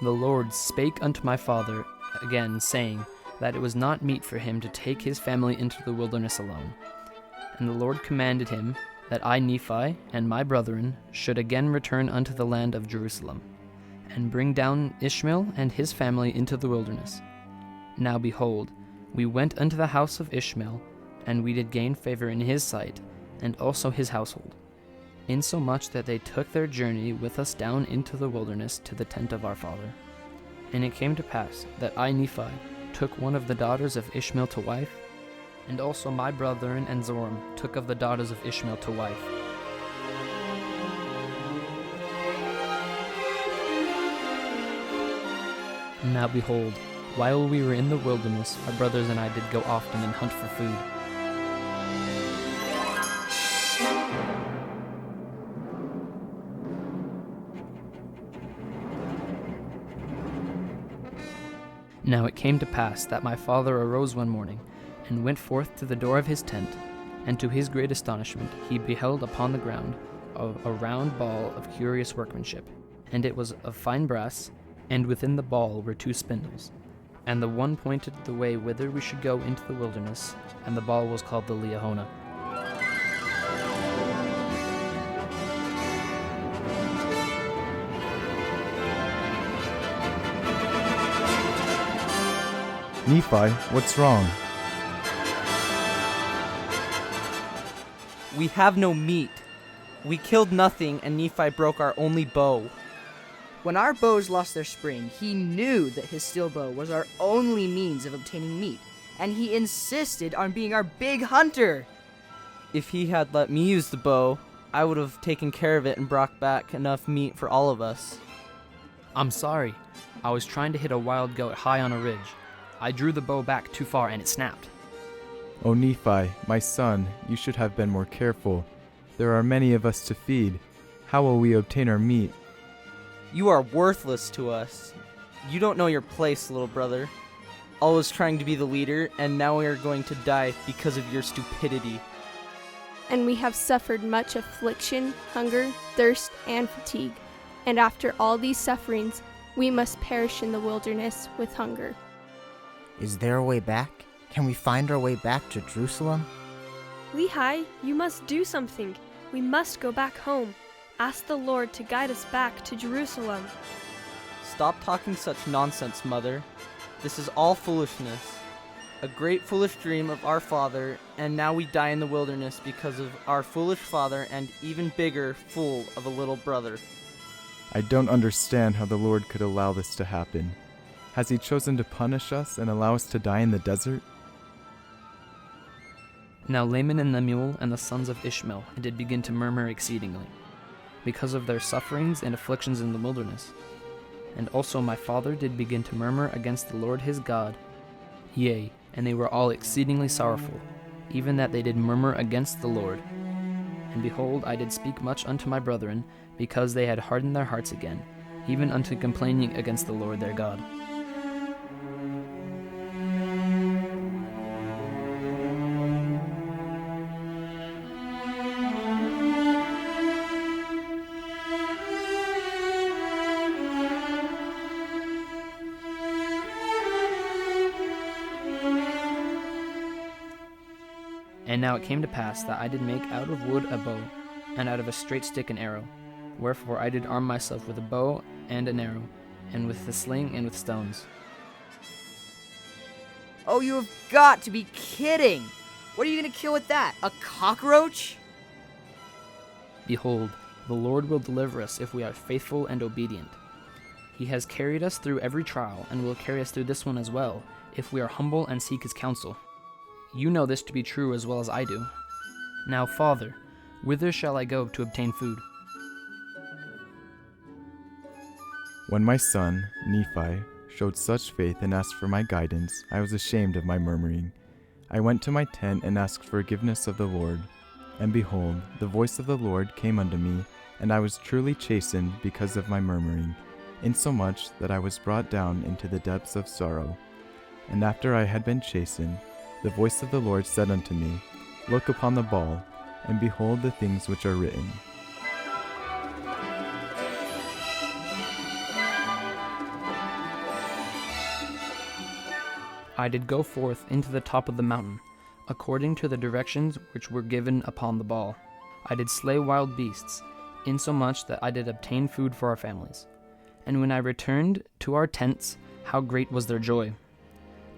the Lord spake unto my father again, saying, that it was not meet for him to take his family into the wilderness alone. And the Lord commanded him that I, Nephi, and my brethren should again return unto the land of Jerusalem, and bring down Ishmael and his family into the wilderness. Now behold, we went unto the house of Ishmael, and we did gain favor in his sight, and also his household, insomuch that they took their journey with us down into the wilderness to the tent of our father. And it came to pass that I, Nephi, took one of the daughters of Ishmael to wife, and also my brethren and Zoram took of the daughters of Ishmael to wife. Now behold, while we were in the wilderness, our brothers and I did go often and hunt for food. Now it came to pass that my father arose one morning, and went forth to the door of his tent, and to his great astonishment he beheld upon the ground a round ball of curious workmanship, and it was of fine brass, and within the ball were 2 spindles, and the one pointed the way whither we should go into the wilderness, and the ball was called the Liahona. Nephi, what's wrong? We have no meat. We killed nothing, and Nephi broke our only bow. When our bows lost their spring, he knew that his steel bow was our only means of obtaining meat, and he insisted on being our big hunter. If he had let me use the bow, I would have taken care of it and brought back enough meat for all of us. I'm sorry. I was trying to hit a wild goat high on a ridge. I drew the bow back too far and it snapped. O Nephi, my son, you should have been more careful. There are many of us to feed. How will we obtain our meat? You are worthless to us. You don't know your place, little brother. Always trying to be the leader, and now we are going to die because of your stupidity. And we have suffered much affliction, hunger, thirst, and fatigue. And after all these sufferings, we must perish in the wilderness with hunger. Is there a way back? Can we find our way back to Jerusalem? Lehi, you must do something. We must go back home. Ask the Lord to guide us back to Jerusalem. Stop talking such nonsense, Mother. This is all foolishness. A great foolish dream of our father, and now we die in the wilderness because of our foolish father and even bigger fool of a little brother. I don't understand how the Lord could allow this to happen. Has he chosen to punish us and allow us to die in the desert? Now Laman and Lemuel and the sons of Ishmael did begin to murmur exceedingly, because of their sufferings and afflictions in the wilderness. And also my father did begin to murmur against the Lord his God. Yea, and they were all exceedingly sorrowful, even that they did murmur against the Lord. And behold, I did speak much unto my brethren, because they had hardened their hearts again, even unto complaining against the Lord their God. And now it came to pass that I did make out of wood a bow, and out of a straight stick an arrow. Wherefore I did arm myself with a bow and an arrow, and with the sling and with stones. Oh, you have got to be kidding! What are you going to kill with that? A cockroach? Behold, the Lord will deliver us if we are faithful and obedient. He has carried us through every trial, and will carry us through this one as well, if we are humble and seek his counsel. You know this to be true as well as I do. Now, Father, whither shall I go to obtain food? When my son, Nephi, showed such faith and asked for my guidance, I was ashamed of my murmuring. I went to my tent and asked forgiveness of the Lord. And behold, the voice of the Lord came unto me, and I was truly chastened because of my murmuring, insomuch that I was brought down into the depths of sorrow. And after I had been chastened, the voice of the Lord said unto me, Look upon the ball, and behold the things which are written. I did go forth into the top of the mountain, according to the directions which were given upon the ball. I did slay wild beasts, insomuch that I did obtain food for our families. And when I returned to our tents, how great was their joy!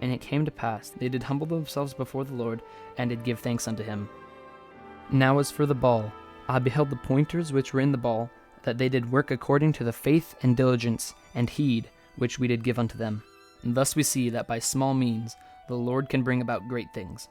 And it came to pass, they did humble themselves before the Lord, and did give thanks unto him. Now as for the ball, I beheld the pointers which were in the ball, that they did work according to the faith and diligence and heed which we did give unto them. And thus we see that by small means the Lord can bring about great things.